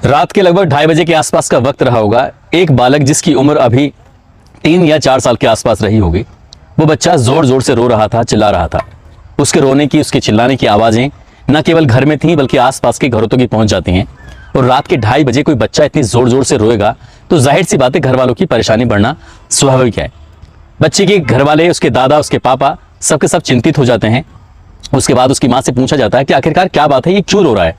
रात के लगभग 2:30 के आसपास का वक्त रहा होगा। एक बालक जिसकी उम्र अभी 3 या 4 साल के आसपास रही होगी, वो बच्चा जोर जोर से रो रहा था, चिल्ला रहा था। उसके रोने की, उसके चिल्लाने की आवाज़ें न केवल घर में थीं बल्कि आसपास के घरों तक भी पहुंच जाती हैं। और रात के 2:30 कोई बच्चा इतनी जोर जोर से रोएगा तो जाहिर सी बात है घर वालों की परेशानी बढ़ना स्वाभाविक है। बच्चे के घर वाले, उसके दादा, उसके पापा सबके सब चिंतित हो जाते हैं। उसके बाद उसकी माँ से पूछा जाता है कि आखिरकार क्या बात है, ये क्यों रो रहा है।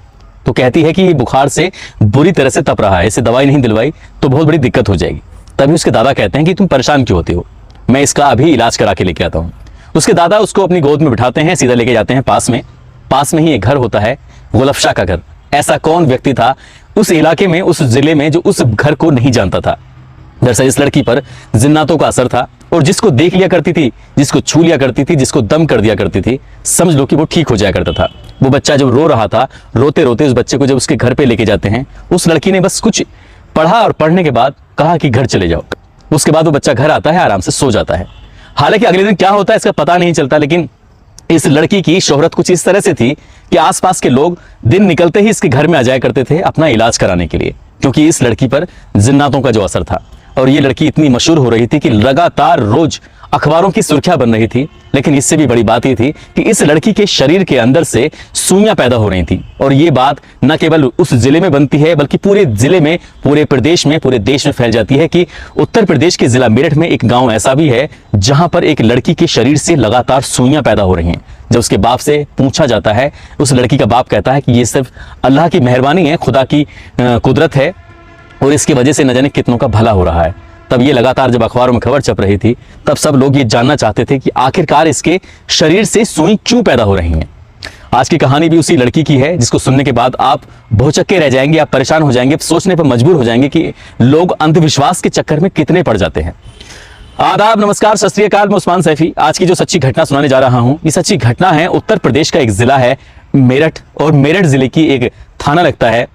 तो कहती है कि ये बुखार से बुरी तरह से तप रहा है, इसे दवाई नहीं दिलवाई तो बहुत बड़ी दिक्कत हो जाएगी। तभी उसके दादा कहते हैं कि तुम परेशान क्यों होते हो, मैं इसका अभी इलाज करा के लेके आता हूँ। उसके दादा उसको अपनी गोद में बिठाते हैं, सीधा लेके जाते हैं पास में ही एक घर होता है, गुलफशा का घर। ऐसा कौन व्यक्ति था उस इलाके में, उस जिले में, जो उस घर को नहीं जानता था। दरअसल इस लड़की पर जिन्नातों का असर था और जिसको देख लिया करती थी, जिसको छू लिया करती थी, जिसको दम कर दिया करती थी, समझ लो कि वो ठीक हो जाया करता था। वो बच्चा जब रो रहा था, रोते रोते उस बच्चे को जब उसके घर पे लेके जाते हैं, उस लड़की ने बस कुछ पढ़ा और पढ़ने के बाद कहा कि घर चले जाओ। उसके बाद वो बच्चा घर आता है, आराम से सो जाता है। हालांकि अगले दिन क्या होता है इसका पता नहीं चलता, लेकिन इस लड़की की शोहरत कुछ इस तरह से थी कि आसपास के लोग दिन निकलते ही इसके घर में आ जाया करते थे अपना इलाज कराने के लिए, क्योंकि इस लड़की पर जिन्नातों का जो असर था। और ये लड़की इतनी मशहूर हो रही थी कि लगातार रोज अखबारों की सुर्खियां बन रही थी। लेकिन इससे भी बड़ी बात ये थी कि इस लड़की के शरीर के अंदर से सुइयां पैदा हो रही थी। और ये बात न केवल उस जिले में बनती है बल्कि पूरे जिले में, पूरे प्रदेश में, पूरे देश में फैल जाती है कि उत्तर प्रदेश के जिला मेरठ में एक गांव ऐसा भी है जहां पर एक लड़की के शरीर से लगातार सुइयां पैदा हो रही हैं। जब उसके बाप से पूछा जाता है, उस लड़की का बाप कहता है कि ये सिर्फ अल्लाह की मेहरबानी है, खुदा की कुदरत है और इसकी वजह से न जाने कितनों का भला हो रहा है। तब ये लगातार जब अखबारों में खबर छप रही थी, तब सब लोग ये जानना चाहते थे कि आखिरकार इसके शरीर से सुई क्यों पैदा हो रही हैं। आज की कहानी भी उसी लड़की की है, जिसको सुनने के बाद आप भौचक्के रह जाएंगे, आप परेशान हो जाएंगे, सोचने पर मजबूर हो जाएंगे कि लोग अंधविश्वास के चक्कर में कितने पड़ जाते हैं। आदाब, नमस्कार, सत श्री अकाल, मैं उस्मान सैफी। आज की जो सच्ची घटना सुनाने जा रहा हूं, ये सच्ची घटना है उत्तर प्रदेश का एक जिला है मेरठ, और मेरठ जिले की एक थाना लगता है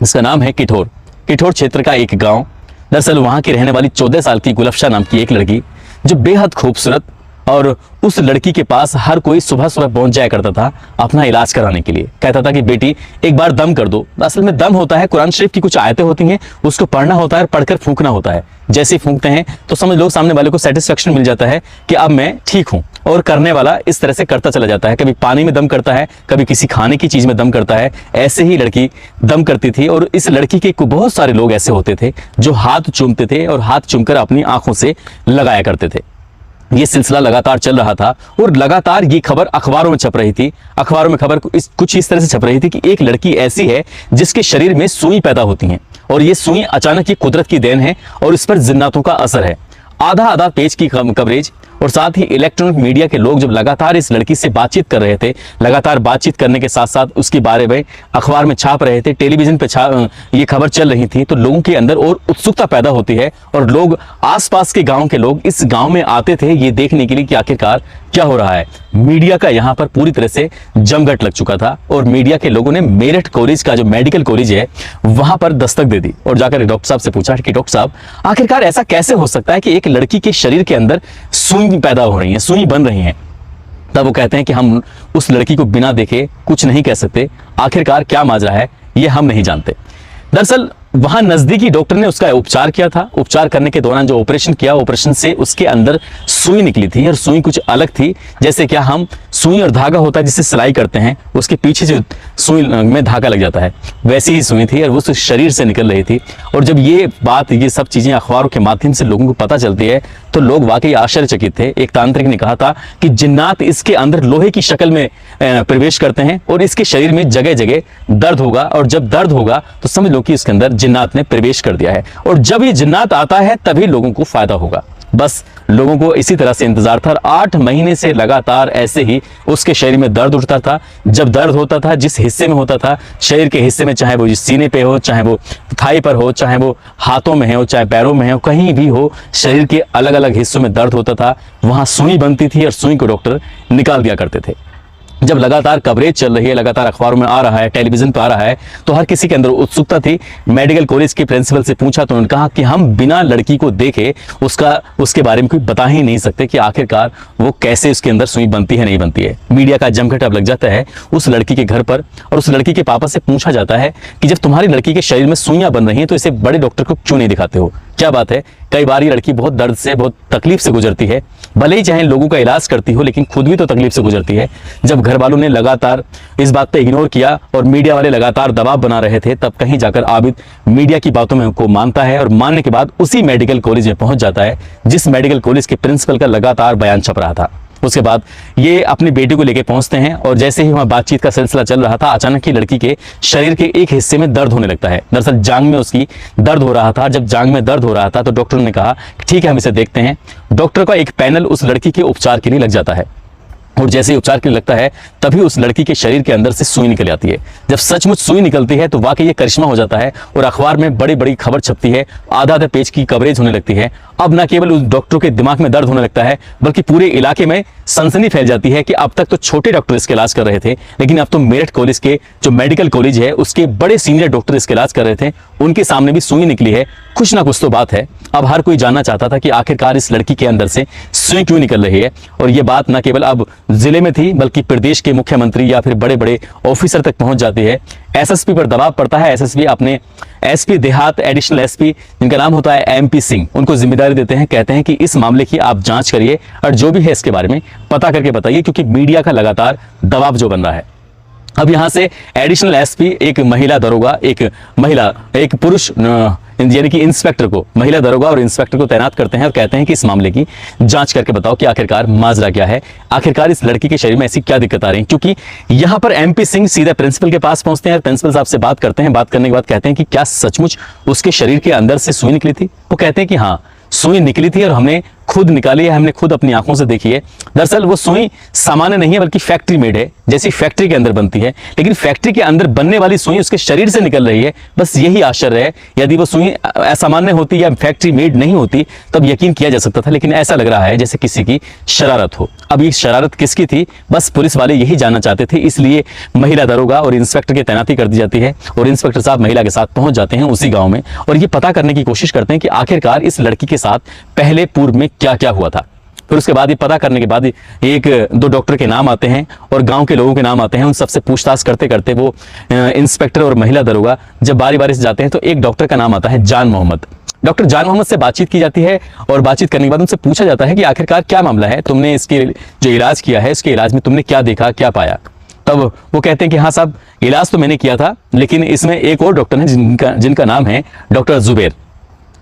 जिसका नाम है किठौर। किठौर क्षेत्र का एक गांव। दरअसल वहां की रहने वाली 14 साल की गुलफशा नाम की एक लड़की, जो बेहद खूबसूरत, और उस लड़की के पास हर कोई सुबह सुबह पहुंच जाया करता था अपना इलाज कराने के लिए। कहता था कि बेटी एक बार दम कर दो। असल में दम होता है, कुरान शरीफ की कुछ आयतें होती हैं, उसको पढ़ना होता है, पढ़कर फूंकना होता है। जैसे ही फूंकते हैं तो समझ लो सामने वाले को सेटिस्फेक्शन मिल जाता है कि अब मैं ठीक हूं। और करने वाला इस तरह से करता चला जाता है, कभी पानी में दम करता है, कभी किसी खाने की चीज में दम करता है। ऐसे ही लड़की दम करती थी। और इस लड़की के बहुत सारे लोग ऐसे होते थे जो हाथ चूमते थे और हाथ चूमकर अपनी आंखों से लगाया करते थे। ये सिलसिला लगातार चल रहा था और लगातार ये खबर अखबारों में छप रही थी। अखबारों में खबर कुछ इस तरह से छप रही थी कि एक लड़की ऐसी है जिसके शरीर में सुई पैदा होती हैं और ये सुई अचानक ही कुदरत की देन है और इस पर जिन्नातों का असर है। आधा आधा पेज की कवरेज और साथ ही इलेक्ट्रॉनिक मीडिया के लोग जब लगातार इस लड़की से बातचीत कर रहे थे, लगातार बातचीत करने के साथ साथ उसके बारे में अखबार में छाप रहे थे, टेलीविजन पे ये खबर चल रही थी, तो लोगों के अंदर और उत्सुकता पैदा होती है और लोग, आसपास के गांव के लोग इस गांव में आते थे ये देखने के लिए कि आखिरकार क्या हो रहा है। मीडिया का यहाँ पर पूरी तरह से जमघट लग चुका था और मीडिया के लोगों ने मेरठ कॉलेज का जो मेडिकल कॉलेज है वहां पर दस्तक दे दी और जाकर डॉक्टर साहब से पूछा कि डॉक्टर साहब आखिरकार ऐसा कैसे हो सकता है कि एक लड़की के शरीर के अंदर सुई पैदा हो रही है, सुई बन रही है। तब वो कहते हैं कि हम उस लड़की को बिना देखे कुछ नहीं कह सकते, आखिरकार क्या माजरा है ये हम नहीं जानते। दरअसल वहां नजदीकी डॉक्टर ने उसका उपचार किया था। उपचार करने के दौरान जो ऑपरेशन किया, ऑपरेशन से उसके अंदर सुई निकली थी और सुई कुछ अलग थी। जैसे क्या हम सुई और धागा होता है जिससे सिलाई करते हैं, उसके पीछे जो सुई में धागा लग जाता है, वैसी ही सुई थी और वो शरीर से निकल रही थी। और जब ये बात, ये सब चीजें अखबारों के माध्यम से लोगों को पता चलती है तो लोग वाकई आश्चर्यचकित थे। एक तांत्रिक ने कहा था कि जिन्नात इसके अंदर लोहे की शक्ल में प्रवेश करते हैं और इसके शरीर में जगह जगह दर्द होगा और जब दर्द होगा तो समझ लो कि इसके अंदर जिन्नात ने प्रवेश कर दिया है और जब ये जिन्नात आता है तभी लोगों को फायदा होगा। बस लोगों को इसी तरह से इंतजार था। 8 महीने से लगातार ऐसे ही उसके शरीर में दर्द उठता था। जब दर्द होता था, जिस हिस्से में होता था, शरीर के हिस्से में, चाहे वो सीने पे हो, चाहे वो थाई पर हो, चाहे वो हाथों में हो, चाहे पैरों में हो, कहीं भी हो, शरीर के अलग अलग हिस्सों में दर्द होता था, वहां सुई बनती थी और सुई को डॉक्टर निकाल दिया करते थे। जब लगातार कवरेज चल रही है, लगातार अखबारों में आ रहा है, टेलीविजन पर आ रहा है, तो हर किसी के अंदर उत्सुकता थी। मेडिकल कॉलेज के प्रिंसिपल से पूछा तो उन्होंने कहा कि हम बिना लड़की को देखे उसके बारे में कोई बता ही नहीं सकते कि आखिरकार वो कैसे उसके अंदर सुई बनती है नहीं बनती है। मीडिया का जमघट अब लग जाता है उस लड़की के घर पर और उस लड़की के पापा से पूछा जाता है कि जब तुम्हारी लड़की के शरीर में सुइयां बन रही हैं तो इसे बड़े डॉक्टर को क्यों नहीं दिखाते हो, क्या बात है। कई बार ये लड़की बहुत दर्द से, बहुत तकलीफ से गुजरती है, भले ही चाहे लोगों का इलाज करती हो लेकिन खुद भी तो तकलीफ से गुजरती है। जब घर वालों ने लगातार इस बात पे इग्नोर किया और मीडिया वाले लगातार दबाव बना रहे थे, तब कहीं जाकर आबिद मीडिया की बातों में को मानता है और मानने के बाद उसी मेडिकल कॉलेज में पहुंच जाता है जिस मेडिकल कॉलेज के प्रिंसिपल का लगातार बयान छप रहा था। उसके बाद ये अपनी बेटी को लेकर पहुंचते हैं और जैसे ही वहां बातचीत का सिलसिला चल रहा था, अचानक ही लड़की के शरीर के एक हिस्से में दर्द होने लगता है। दरअसल जांग में उसकी दर्द हो रहा था। जब जांग में दर्द हो रहा था तो डॉक्टर ने कहा ठीक है हम इसे देखते हैं। डॉक्टर का एक पैनल उस लड़की के उपचार के लिए लग जाता है और जैसे ही उपचार के लिए लगता है तभी उस लड़की के शरीर के अंदर से सुई निकल आती है। जब सचमुच सुई निकलती है तो वाकई ये करिश्मा हो जाता है और अखबार में बड़ी बड़ी खबर छपती है, आधा आधा पेज की कवरेज होने लगती है। अब न केवल उस डॉक्टर के दिमाग में दर्द होने लगता है बल्कि पूरे इलाके में सनसनी फैल जाती है कि अब तक तो छोटे डॉक्टर इसका इलाज कर रहे थे, लेकिन अब तो मेरठ कॉलेज के जो मेडिकल कॉलेज है उसके बड़े सीनियर डॉक्टर इसका इलाज कर रहे थे, उनके सामने भी सुई निकली है। कुछ ना कुछ तो बात है। अब हर कोई जानना चाहता था कि आखिरकार इस लड़की के अंदर से सुई क्यों निकल रही है। और ये बात न केवल अब जिले में थी बल्कि प्रदेश के मुख्यमंत्री या फिर बड़े बड़े ऑफिसर तक पहुंच जाती है। एसएसपी पर दबाव पड़ता है। एसएसपी अपने एसपी देहात, एडिशनल एसपी जिनका नाम होता है एमपी सिंह, उनको जिम्मेदारी देते हैं। कहते हैं कि इस मामले की आप जांच करिए और जो भी है इसके बारे में पता करके बताइए, क्योंकि मीडिया का लगातार दबाव जो बन रहा है। अब यहां से एडिशनल एसपी एक महिला दरोगा, एक पुरुष यानी कि इंस्पेक्टर को, महिला दरोगा और इंस्पेक्टर को तैनात करते हैं और कहते हैं कि इस मामले की जांच करके बताओ कि आखिरकार माजरा क्या है, आखिरकार इस लड़की के शरीर में ऐसी क्या दिक्कत आ रही है। क्योंकि यहां पर एमपी सिंह सीधा प्रिंसिपल के पास पहुंचते हैं और प्रिंसिपल साहब से बात करते हैं। बात करने के बाद कहते हैं कि क्या सचमुच उसके शरीर के अंदर से सुई निकली थी। वो कहते हैं कि हाँ सुई निकली थी और हमने खुद निकाली है, हमने खुद अपनी आंखों से देखी है। दरअसल वो सुई सामान्य नहीं है बल्कि फैक्ट्री मेड है, जैसी फैक्ट्री के अंदर बनती है, लेकिन फैक्ट्री के अंदर बनने वाली सुई उसके शरीर से निकल रही है। बस यही आश्चर्य है। यदि वो सुई असामान्य होती या फैक्ट्री मेड नहीं होती तब यकीन किया जा सकता था, लेकिन ऐसा लग रहा है जैसे किसी की शरारत हो। अब ये शरारत किसकी थी, बस पुलिस वाले यही जानना चाहते थे, इसलिए महिला दरोगा और इंस्पेक्टर की तैनाती कर दी जाती है और इंस्पेक्टर साहब महिला के साथ पहुंच जाते हैं उसी गाँव में और ये पता करने की कोशिश करते हैं कि आखिरकार इस लड़की के साथ पहले पूर्व में क्या क्या हुआ था। फिर उसके बाद ये पता करने के बाद एक दो डॉक्टर के नाम आते हैं और गांव के लोगों के नाम आते हैं। उन सबसे पूछताछ करते करते वो इंस्पेक्टर और महिला दरोगा जब बारी बारी से जाते हैं तो एक डॉक्टर का नाम आता है जान मोहम्मद। डॉक्टर जान मोहम्मद से बातचीत की जाती है और बातचीत करने के बाद उनसे पूछा जाता है कि आखिरकार क्या मामला है, तुमने इसके जो इलाज किया है इसके इलाज में तुमने क्या देखा, क्या पाया। तब वो कहते हैं कि हाँ साहब इलाज तो मैंने किया था, लेकिन इसमें एक और डॉक्टर है जिनका नाम है डॉक्टर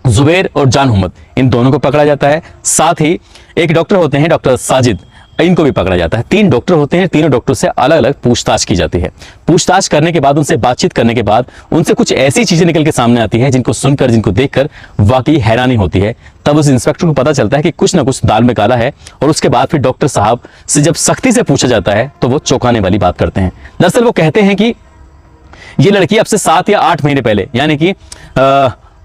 जुबैर और जान मोहम्मद, इन दोनों को पकड़ा जाता है। साथ ही एक डॉक्टर होते हैं डॉक्टर साजिद, इनको भी पकड़ा जाता है। 3 डॉक्टर होते हैं, तीनों डॉक्टर से अलग अलग पूछताछ की जाती है। पूछताछ करने के बाद, उनसे बातचीत करने के बाद उनसे कुछ ऐसी चीजें निकल के सामने आती है जिनको सुनकर, जिनको देखकर वाकई हैरानी होती है। तब उस इंस्पेक्टर को पता चलता है कि कुछ ना कुछ दाल में काला है और उसके बाद फिर डॉक्टर साहब से जब सख्ती से पूछा जाता है तो वो चौंकाने वाली बात करते हैं। दरअसल वो कहते हैं कि ये लड़की अब से 7 या 8 महीने पहले यानी कि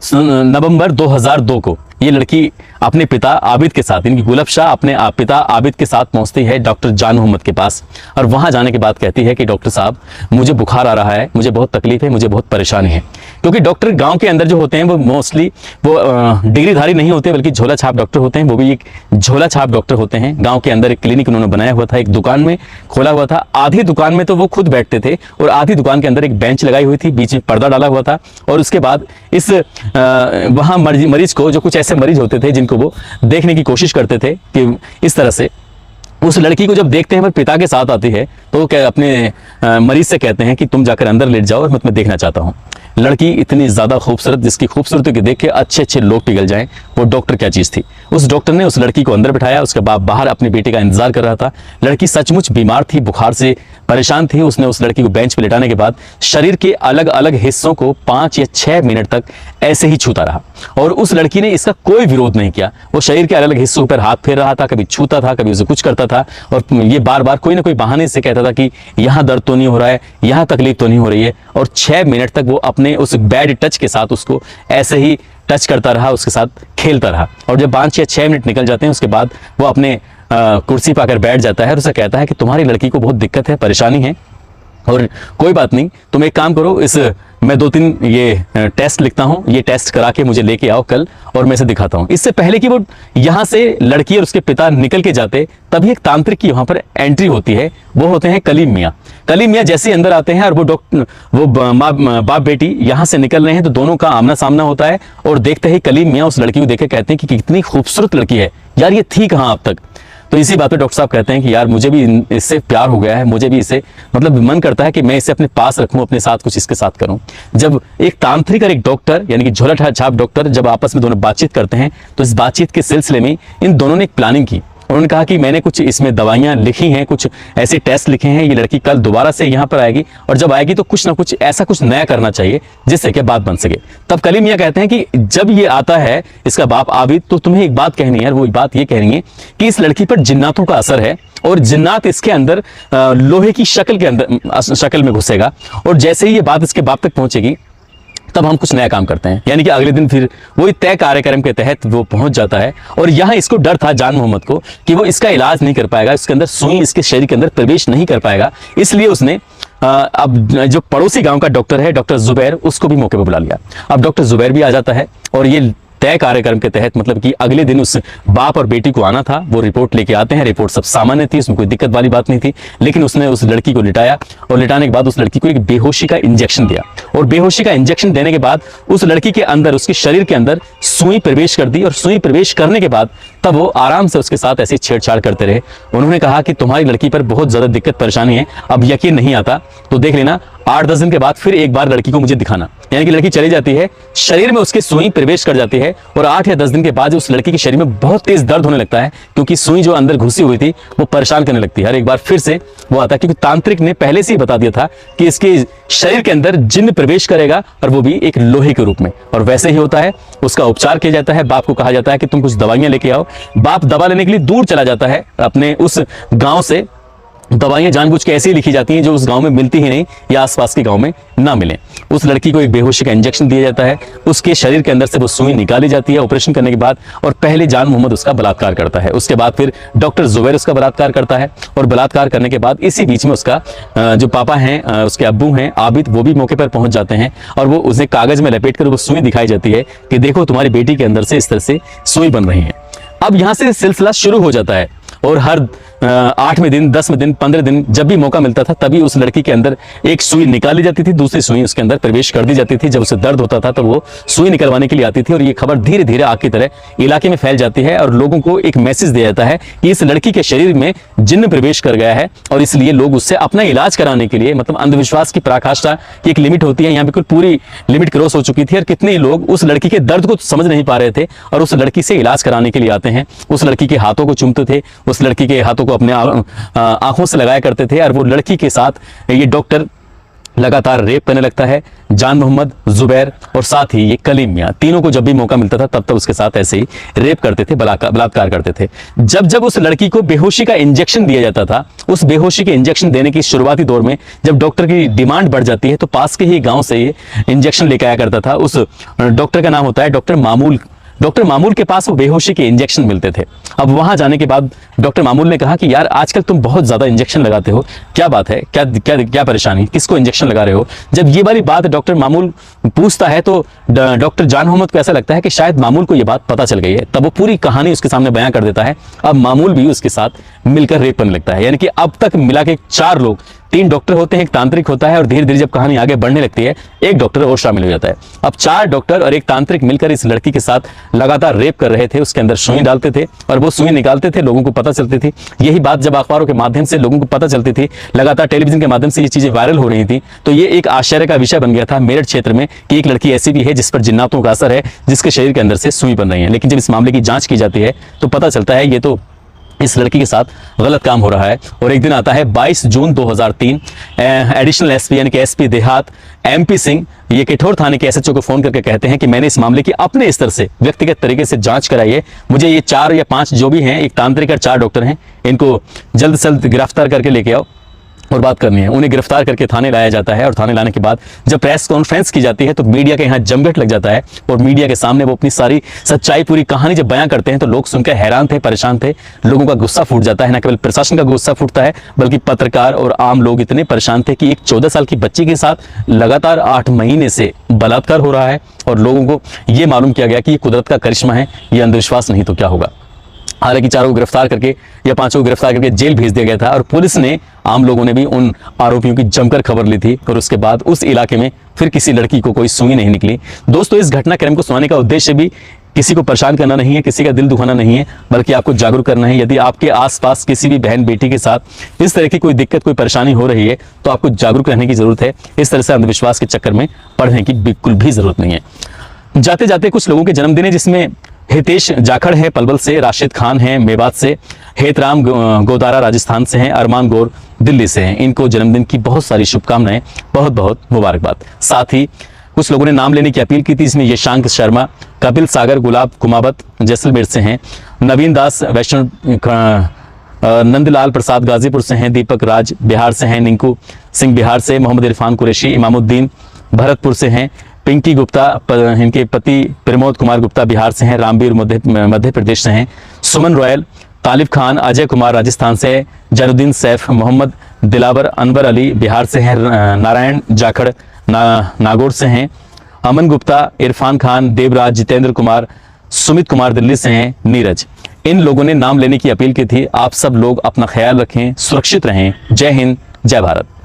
नवंबर 2002 को ये लड़की अपने पिता आबिद के साथ, इनकी गुलाब शाह अपने पिता आबिद के साथ पहुंचती है डॉक्टर जान मोहम्मद के पास और वहां जाने के बाद कहती है कि डॉक्टर साहब मुझे बुखार आ रहा है, मुझे बहुत तकलीफ है, मुझे बहुत परेशानी है। क्योंकि डॉक्टर गांव के अंदर जो होते हैं वो मोस्टली वो डिग्रीधारी नहीं होते बल्कि झोला छाप डॉक्टर होते हैं। वो भी एक झोला छाप डॉक्टर होते हैं। गाँव के अंदर एक क्लिनिक उन्होंने बनाया हुआ था, एक दुकान में खोला हुआ था। आधी दुकान में तो वो खुद बैठते थे और आधी दुकान के अंदर एक बेंच लगाई हुई थी, बीच में पर्दा डाला हुआ था। और उसके बाद इस वहाँ मरीज को, जो कुछ ऐसे मरीज होते थे जिनको वो देखने की कोशिश करते थे कि इस तरह से उस लड़की को जब देखते हैं वह पिता के साथ आती है तो क्या अपने मरीज से कहते हैं कि तुम जाकर अंदर लेट जाओ और मैं तुम्हें देखना चाहता हूँ। लड़की इतनी ज्यादा खूबसूरत, जिसकी खूबसूरती को देख के अच्छे अच्छे लोग पिघल जाएं, वो डॉक्टर क्या चीज थी। उस डॉक्टर ने उस लड़की को अंदर बिठाया, उसके बाद बाहर अपनी बेटी का इंतजार कर रहा था। लड़की सचमुच बीमार थी, बुखार से परेशान थी। उसने उस लड़की को बेंच पर लेटाने के बाद शरीर के अलग अलग हिस्सों को 5 या 6 मिनट तक ऐसे ही छूता रहा और उस लड़की ने इसका कोई विरोध नहीं किया। वो शरीर के अलग अलग हिस्सों पर हाथ फेर रहा था, कभी छूता था, कभी उसे कुछ करता था और ये बार बार कोई ना कोई बहाने से कहता था कि यहाँ दर्द तो नहीं हो रहा है, यहाँ तकलीफ तो नहीं हो रही है। और 6 मिनट तक वो अपने उस बैड टच के साथ उसको ऐसे ही टच करता रहा, उसके साथ खेलता रहा। और जब 5 या 6 मिनट निकल जाते हैं उसके बाद वो अपने कुर्सी पर आकर बैठ जाता है और उसे कहता है कि तुम्हारी लड़की को बहुत दिक्कत है, परेशानी है, और कोई बात नहीं, तुम एक काम करो, मैं 2-3 ये टेस्ट लिखता हूँ, ये टेस्ट करा के मुझे लेके आओ कल और मैं इसे दिखाता हूँ। इससे पहले कि वो यहाँ से लड़की और उसके पिता निकल के जाते, तभी एक तांत्रिक की वहाँ पर एंट्री होती है। वो होते हैं कलीम मियाँ। कलीम मियाँ जैसे ही अंदर आते हैं और वो बाप बेटी यहाँ से निकल रहे हैं, तो दोनों का आमना सामना होता है और देखते ही कलीम मियाँ उस लड़की को देख के कहते हैं कि कितनी खूबसूरत लड़की है यार, ये थी कहाँ अब तक। तो इसी बात पे डॉक्टर साहब कहते हैं कि यार मुझे भी इससे प्यार हो गया है, मुझे भी इसे मतलब मन करता है कि मैं इसे अपने पास रखूं, अपने साथ कुछ इसके साथ करूं। जब एक तांत्रिक और एक डॉक्टर यानी कि झोला छाप डॉक्टर जब आपस में दोनों बातचीत करते हैं, तो इस बातचीत के सिलसिले में इन दोनों ने एक प्लानिंग की। उन्होंने कहा कि मैंने कुछ इसमें दवाइयां लिखी हैं, कुछ ऐसे टेस्ट लिखे हैं, ये लड़की कल दोबारा से यहाँ पर आएगी और जब आएगी तो कुछ ना कुछ ऐसा कुछ नया करना चाहिए जिससे कि बात बन सके। तब कलीम मियाँ कहते हैं कि जब ये आता है इसका बाप आबिद, तो तुम्हें एक बात कहनी है। वो बात ये कह रही है कि इस लड़की पर जिन्नातों का असर है और जिन्नात इसके अंदर लोहे की शक्ल में घुसेगा, और जैसे ही ये बात इसके बाप तक पहुंचेगी तब हम कुछ नया काम करते हैं। यानी कि अगले दिन फिर वही तय कार्यक्रम के तहत वो पहुंच जाता है। और यहाँ इसको डर था जान मोहम्मद को कि वो इसका इलाज नहीं कर पाएगा, इसके अंदर सुई इसके शरीर के अंदर प्रवेश नहीं कर पाएगा, इसलिए उसने अब जो पड़ोसी गांव का डॉक्टर है, डॉक्टर जुबैर, उसको भी मौके पर बुला लिया। अब डॉक्टर जुबैर भी आ जाता है और ये तय कार्यक्रम के तहत मतलब कि अगले दिन उस बाप और बेटी को आना था, वो रिपोर्ट लेके आते हैं। रिपोर्ट सब सामान्य थी, उसमें कोई दिक्कत वाली बात नहीं थी, लेकिन उसने उस लड़की को लिटाया और लिटाने के बाद उस लड़की को एक बेहोशी का इंजेक्शन दिया। और बेहोशी का इंजेक्शन देने के बाद उस लड़की के अंदर, उसके शरीर के अंदर सुई प्रवेश कर दी, और सुई प्रवेश करने के बाद तब वो आराम से उसके साथ ऐसे छेड़छाड़ करते रहे। उन्होंने कहा कि तुम्हारी लड़की पर बहुत ज्यादा दिक्कत परेशानी है, अब यकीन नहीं आता तो देख लेना, 8-10 दिन के बाद फिर एक बार लड़की को मुझे दिखाना। यानी कि लड़की चली जाती है, शरीर में उसके सुई प्रवेश कर जाती है और 8 या 10 दिन के बाद उस लड़की के शरीर में बहुत तेज दर्द होने लगता है, क्योंकि सुई जो अंदर घुसी हुई थी वो परेशान करने लगती है। हर एक बार फिर से वो आता है, क्योंकि तांत्रिक ने पहले से ही बता दिया था कि इसके शरीर के अंदर जिन्न प्रवेश करेगा और वो भी एक लोहे के रूप में। और वैसे ही होता है, उसका उपचार किया जाता है। बाप को कहा जाता है कि तुम कुछ दवाइयां लेके आओ। बाप दवा लेने के लिए दूर चला जाता है अपने उस गांव से। दवाइयां जानबूझ के ऐसी लिखी जाती हैं जो उस गांव में मिलती ही नहीं या आसपास के गांव में ना मिले। उस लड़की को एक बेहोशी का इंजेक्शन दिया जाता है, उसके शरीर के अंदर से वो सुई निकाली जाती है ऑपरेशन करने के बाद, और पहले जान मोहम्मद उसका बलात्कार करता है। उसके बाद फिर डॉक्टर जुबैर उसका बलात्कार करता है, और बलात्कार करने के बाद इसी बीच में उसका जो पापा हैं, उसके अब्बू हैं आबिद, वो भी मौके पर पहुंच जाते हैं और वो उसे कागज में लपेट कर वो सुई दिखाई जाती है कि देखो तुम्हारी बेटी के अंदर से इस तरह से सुई बन रही है। अब यहाँ से सिलसिला शुरू हो जाता है और हर 8वें दिन, 10वें दिन, 15 दिन जब भी मौका मिलता था तभी उस लड़की के अंदर एक सुई निकाली जाती थी, दूसरी सुई उसके अंदर प्रवेश कर दी जाती थी। जब उसे दर्द होता था तो वो सुई निकलवाने के लिए आती थी और ये खबर धीरे धीरे आग की तरह इलाके में फैल जाती है और लोगों को एक मैसेज दिया जाता है कि इस लड़की के शरीर में जिन्न प्रवेश कर गया है, और इसलिए लोग उससे अपना इलाज कराने के लिए, मतलब अंधविश्वास की पराकाष्ठा की एक लिमिट होती है, यहाँ बिल्कुल पूरी लिमिट क्रॉस हो चुकी थी और कितने लोग उस लड़की के दर्द को समझ नहीं पा रहे थे और उस लड़की से इलाज कराने के लिए आते हैं। उस लड़की के हाथों को चूमते थे, उस लड़की के हाथों को अपने आंखों से लगाया करते थे, और वो लड़की के साथ ये डॉक्टर लगातार रेप करने लगता है। जान मोहम्मद, जुबैर और साथ ही ये कलीम मियाँ, तीनों को जब भी मौका मिलता था तब तक उसके साथ ऐसे ही रेप करते थे, बलात्कार करते थे। जब जब उस लड़की को बेहोशी का इंजेक्शन दिया जाता था, उस बेहोशी के इंजेक्शन देने की शुरुआती दौर में जब डॉक्टर की डिमांड बढ़ जाती है तो पास के ही गांव से ये इंजेक्शन लेकर आया करता था। उस डॉक्टर का नाम होता है डॉक्टर मामूल। डॉक्टर मामूल के पास वो बेहोशी के इंजेक्शन मिलते थे। अब वहां जाने के बाद डॉक्टर मामूल ने कहा कि यार आजकल तुम बहुत ज्यादा इंजेक्शन लगाते हो, क्या बात है, क्या क्या क्या परेशानी, किसको इंजेक्शन लगा रहे हो। जब ये वाली बात डॉक्टर मामूल पूछता है तो डॉक्टर जान मोहम्मद को ऐसा लगता है कि शायद मामूल को ये बात पता चल गई है। तब वो पूरी कहानी उसके सामने बयां कर देता है। अब मामूल भी उसके साथ मिलकर रेप करने लगता है। यानी कि अब तक मिला के 4 लोग, 3 डॉक्टर होते हैं, एक तांत्रिक होता है, और धीरे धीरे जब कहानी आगे बढ़ने लगती है एक डॉक्टर और शामिल हो जाता है। अब 4 डॉक्टर और एक तांत्रिक मिलकर इस लड़की के साथ लगातार रेप कर रहे थे। उसके अंदर सुई डालते थे और वो सुई निकालते थे, लोगों को पता चलती थी। यही बात जब अखबारों के माध्यम से लोगों को पता चलती थी, लगातार टेलीविजन के माध्यम से ये चीजें वायरल हो रही थी, तो ये एक आश्चर्य का विषय बन गया था मेरठ क्षेत्र में कि एक लड़की ऐसी भी है जिस पर जिन्नातों का असर है, जिसके शरीर के अंदर से सुई बन रही है। लेकिन जब इस मामले की जांच की जाती है तो पता चलता है ये तो इस लड़की के साथ गलत काम हो रहा है। और एक दिन आता है 22 जून 2003, एडिशनल एसपी यानी कि एसपी देहात MP सिंह ये कठोर थाने के SHO को फोन करके कहते हैं कि मैंने इस मामले की अपने स्तर से व्यक्तिगत तरीके से जांच कराई है, मुझे ये 4 या 5 जो भी हैं, एक तांत्रिक और 4 डॉक्टर हैं, इनको जल्द से जल्द गिरफ्तार करके लेके आओ। और बात करनी है। उन्हें गिरफ्तार करके थाने लाया जाता है और थाने लाने के बाद जब प्रेस कॉन्फ्रेंस की जाती है तो मीडिया के यहाँ जमघट लग जाता है और मीडिया के सामने वो अपनी सारी सच्चाई, पूरी कहानी जब बयां करते हैं तो लोग सुनकर हैरान थे, परेशान थे। लोगों का गुस्सा फूट जाता है, न केवल प्रशासन का गुस्सा फूटता है बल्कि पत्रकार और आम लोग इतने परेशान थे कि एक 14 साल की बच्ची के साथ लगातार 8 महीने से बलात्कार हो रहा है और लोगों को यह मालूम किया गया कि ये कुदरत का करिश्मा है, ये अंधविश्वास नहीं तो क्या होगा। हालांकि चारों को गिरफ्तार करके या 5 को गिरफ्तार करके जेल भेज दिया गया था और पुलिस ने, आम लोगों ने भी उन आरोपियों की जमकर खबर ली थी और उसके बाद उस इलाके में फिर किसी लड़की को कोई सुई नहीं निकली। दोस्तों, इस घटनाक्रम को सुनाने का उद्देश्य भी किसी को परेशान करना नहीं है, किसी का दिल दुखाना नहीं है, बल्कि आपको जागरूक करना है। यदि आपके आसपास किसी भी बहन बेटी के साथ इस तरह की कोई दिक्कत, कोई परेशानी हो रही है तो आपको जागरूक रहने की जरूरत है। इस तरह से अंधविश्वास के चक्कर में पड़ने की बिल्कुल भी जरूरत नहीं है। जाते जाते कुछ लोगों के जन्मदिन है, जिसमें हितेश जाखड़ है पलवल से, राशिद खान है मेवात से, हेतराम गोदारा राजस्थान से हैं, अरमान गौर दिल्ली से हैं। इनको जन्मदिन की बहुत सारी शुभकामनाएं, बहुत बहुत मुबारकबाद। साथ ही कुछ लोगों ने नाम लेने की अपील की थी, इसमें यशांक शर्मा, कपिल सागर गुलाब कुमावत जैसलमेर से हैं, नवीन दास वैष्णव, नंदलाल प्रसाद गाजीपुर से हैं, दीपक राज बिहार से हैं, निंकू सिंह बिहार से, मोहम्मद इरफान कुरैशी इमामुद्दीन भरतपुर से हैं, पिंकी गुप्ता इनके पति प्रमोद कुमार गुप्ता बिहार से हैं, रामवीर मध्य प्रदेश से हैं, सुमन रॉयल, तालिब खान अजय कुमार राजस्थान से, जैनुद्दीन सैफ, मोहम्मद दिलावर अनवर अली बिहार से हैं, नारायण जाखड़ नागौर से हैं, अमन गुप्ता, इरफान खान, देवराज, जितेंद्र कुमार, सुमित कुमार दिल्ली से हैं, नीरज। इन लोगों ने नाम लेने की अपील की थी। आप सब लोग अपना ख्याल रखें, सुरक्षित रहें। जय हिंद, जय भारत।